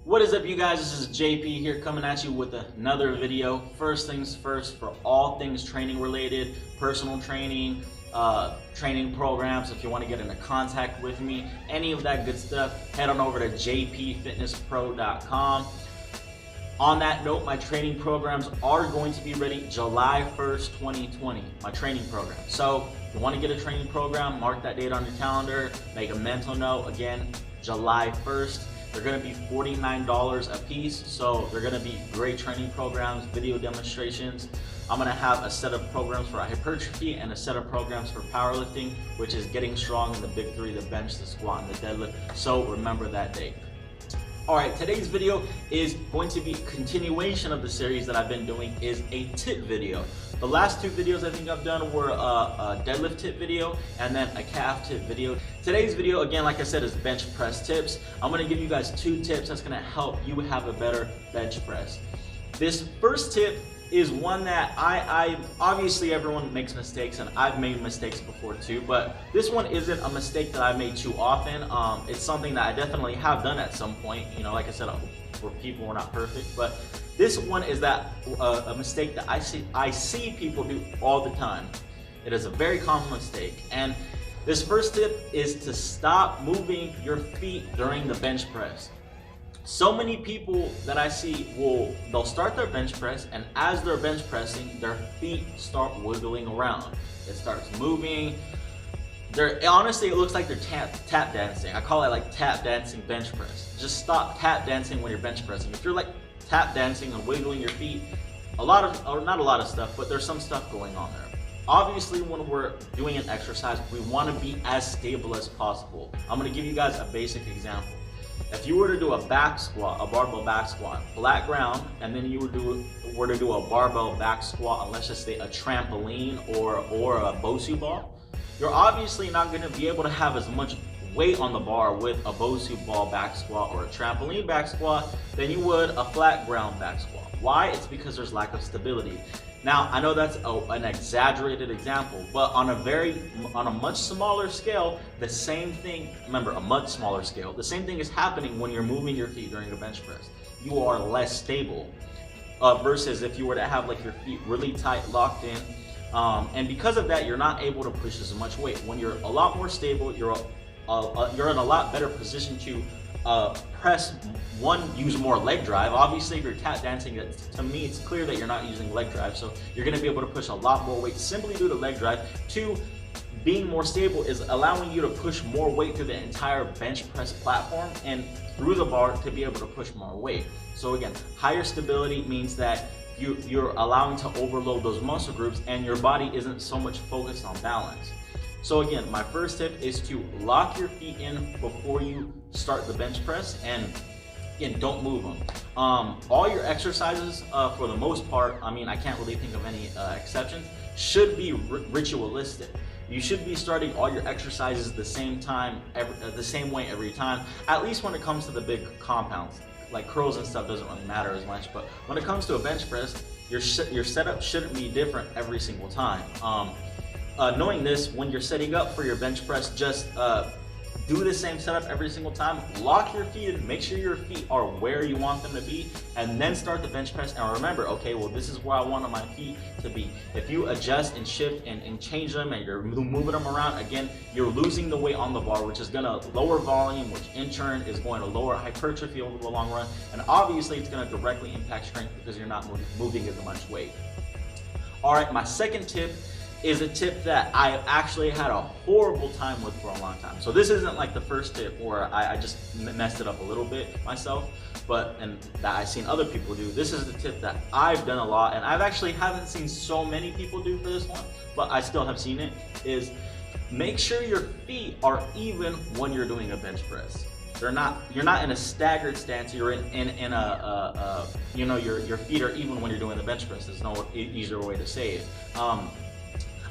What is up, you guys? This is JP here coming at you with another video. First things first, for all things training related, personal training, training programs, if you want to get into contact with me, any of that good stuff, head on over to jpfitnesspro.com. On that note, my training programs are going to be ready July 1st, 2020, my training program. So if you want to get a training program, mark that date on your calendar, make a mental note. Again, July 1st. They're going to be $49 a piece, so they're going to be great training programs, video demonstrations. I'm going to have a set of programs for hypertrophy and a set of programs for powerlifting, which is getting strong in the big three, the bench, the squat, and the deadlift. So remember that date. Alright, today's video is going to be a continuation of the series that I've been doing, is a tip video. The last two videos I think I've done were a deadlift tip video and then a calf tip video. Today's video, again, like I said, is bench press tips. I'm going to give you guys two tips that's going to help you have a better bench press. This first tip is one that I obviously everyone makes mistakes, and I've made mistakes before too, but this one isn't a mistake that I made too often. It's something that I definitely have done at some point. You know, like I said, we're people, we're not perfect, but this one is that a mistake that I see people do all the time. It is a very common mistake, and this first tip is to stop moving your feet during the bench press. So many people that I see they'll start their bench press, and as they're bench pressing, their feet start wiggling around. It starts moving. Honestly, it looks like they're tap dancing. I call it like tap dancing bench press. Just stop tap dancing when you're bench pressing. If you're like tap dancing and wiggling your feet, not a lot of stuff, but there's some stuff going on there. Obviously, when we're doing an exercise, we want to be as stable as possible. I'm going to give you guys a basic example. If you were to do a back squat, a barbell back squat, flat ground, and then you were to do a barbell back squat, and let's just say a trampoline or a Bosu ball, you're obviously not going to be able to have as much weight on the bar with a Bosu ball back squat or a trampoline back squat than you would a flat ground back squat. Why? It's because there's lack of stability. Now, I know that's an exaggerated example, but on a much smaller scale, the same thing, remember, a much smaller scale, the same thing is happening when you're moving your feet during a bench press. You are less stable versus if you were to have like your feet really tight, locked in, and because of that, you're not able to push as much weight. When you're a lot more stable, you're in a lot better position to press, use more leg drive. Obviously, if you're tap dancing, to me, it's clear that you're not using leg drive, so you're going to be able to push a lot more weight simply due to leg drive. Two, being more stable is allowing you to push more weight through the entire bench press platform and through the bar to be able to push more weight. So again, higher stability means that you're allowing to overload those muscle groups and your body isn't so much focused on balance. So again, my first tip is to lock your feet in before you start the bench press, and again, don't move them. All your exercises, for the most part, I mean, I can't really think of any exceptions, should be ritualistic. You should be starting all your exercises the same way every time, at least when it comes to the big compounds. Like curls and stuff doesn't really matter as much, but when it comes to a bench press, your setup shouldn't be different every single time. Knowing this, when you're setting up for your bench press, just do the same setup every single time. Lock your feet in, make sure your feet are where you want them to be, and then start the bench press. And remember, okay, well, this is where I want my feet to be. If you adjust and shift and change them and you're moving them around, again, you're losing the weight on the bar, which is going to lower volume, which in turn is going to lower hypertrophy over the long run. And obviously, it's going to directly impact strength because you're not moving as much weight. All right, my second tip is a tip that I actually had a horrible time with for a long time. So this isn't like the first tip where I just messed it up a little bit myself, and that I've seen other people do. This is the tip that I've done a lot, and I've actually haven't seen so many people do for this one, but I still have seen it, is make sure your feet are even when you're doing a bench press. You're not in a staggered stance. You're in a your feet are even when you're doing the bench press. There's no easier way to say it.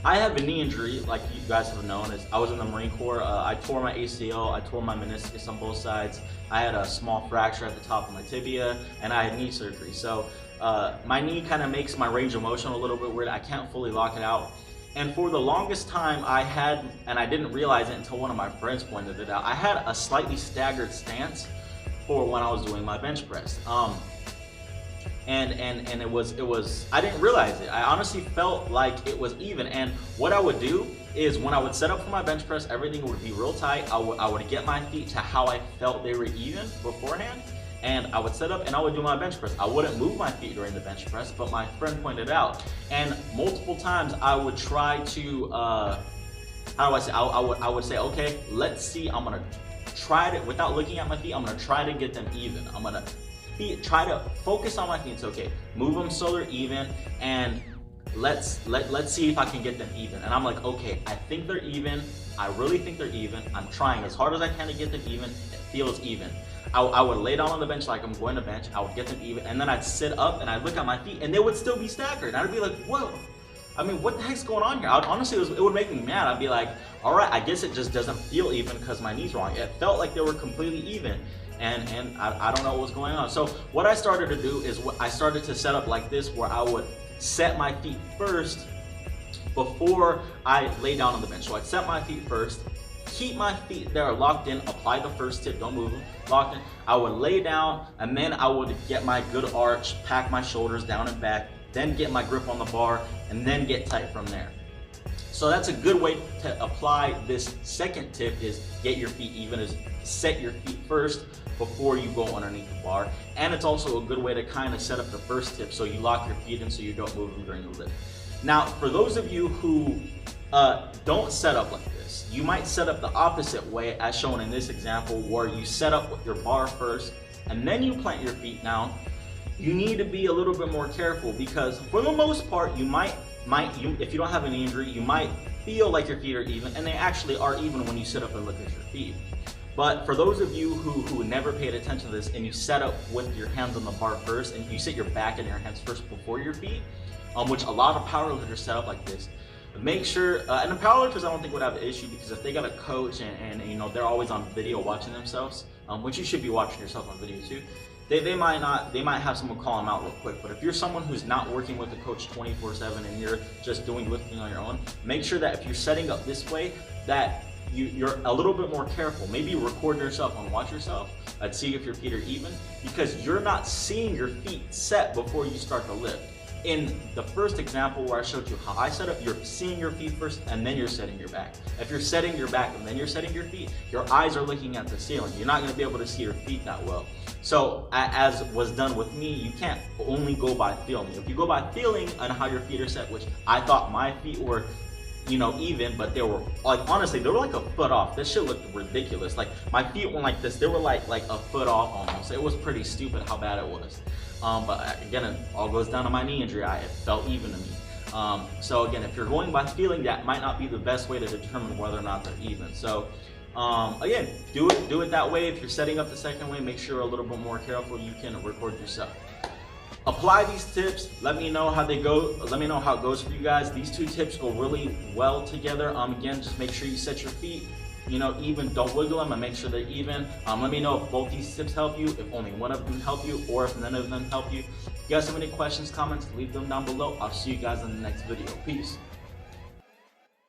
I have a knee injury, like you guys have known. I was in the Marine Corps. I tore my ACL, I tore my meniscus on both sides. I had a small fracture at the top of my tibia, and I had knee surgery. So my knee kind of makes my range of motion a little bit weird. I can't fully lock it out. And for the longest time I didn't realize it until one of my friends pointed it out, I had a slightly staggered stance for when I was doing my bench press. And it was I didn't realize it. I honestly felt like it was even. And what I would do is when I would set up for my bench press, everything would be real tight. I would get my feet to how I felt they were even beforehand, and I would set up and I would do my bench press. I wouldn't move my feet during the bench press, but my friend pointed out, and multiple times I would try to how do I say, I would say, okay, let's see, I'm gonna try to, without looking at my feet, I'm gonna try to get them even. I'm gonna try to focus on my feet. It's okay, move them so they're even, and let's see if I can get them even. And I'm like, okay, I think they're even. I really think they're even. I'm trying as hard as I can to get them even. It feels even. I would lay down on the bench like I'm going to bench. I would get them even, and then I'd sit up and I'd look at my feet, and they would still be staggered. And I'd be like, whoa. I mean, what the heck's going on here? Honestly, it would make me mad. I'd be like, all right, I guess it just doesn't feel even because my knee's wrong. It felt like they were completely even, and I don't know what was going on. So what I started to do is I started to set up like this, where I would set my feet first before I lay down on the bench. So I'd set my feet first, keep my feet there locked in, apply the first tip, don't move them, locked in. I would lay down, and then I would get my good arch, pack my shoulders down and back, then get my grip on the bar, and then get tight from there. So that's a good way to apply this second tip, is get your feet even, is set your feet first before you go underneath the bar. And it's also a good way to kind of set up the first tip so you lock your feet in so you don't move them during the lift. Now, for those of you who don't set up like this, you might set up the opposite way as shown in this example, where you set up with your bar first and then you plant your feet down. You need to be a little bit more careful, because for the most part, if you don't have an injury, you might feel like your feet are even, and they actually are even when you sit up and look at your feet. But for those of you who never paid attention to this, and you set up with your hands on the bar first, and you sit your back and your hands first before your feet, which a lot of powerlifters set up like this, make sure, and the powerlifters I don't think would have an issue, because if they got a coach and you know, they're always on video watching themselves, which you should be watching yourself on video too, they might have someone call them out real quick. But if you're someone who's not working with a coach 24/7 and you're just doing lifting on your own, make sure that if you're setting up this way, that you're a little bit more careful. Maybe record yourself and watch yourself and see if your feet are even, because you're not seeing your feet set before you start the lift. In the first example where I showed you how I set up, you're seeing your feet first and then you're setting your back. If you're setting your back and then you're setting your feet, your eyes are looking at the ceiling. You're not going to be able to see your feet that well. So as was done with me, you can't only go by feeling. If you go by feeling on how your feet are set, which I thought my feet were, you know, even, but they were like, honestly, they were like a foot off. This shit looked ridiculous. Like my feet were like this. They were like a foot off almost. It was pretty stupid how bad it was. But again, it all goes down to my knee injury. It felt even to me. So again, if you're going by feeling, that might not be the best way to determine whether or not they're even. So again, do it that way. If you're setting up the second way, make sure you're a little bit more careful. You can record yourself. Apply these tips. Let me know how they go. Let me know how it goes for you guys. These two tips go really well together. Again, just make sure you set your feet, you know, even. Don't wiggle them, and make sure they're even. Let me know if both these tips help you, if only one of them help you, or if none of them help you. If you guys have any questions, comments, leave them down below. I'll see you guys in the next video. Peace.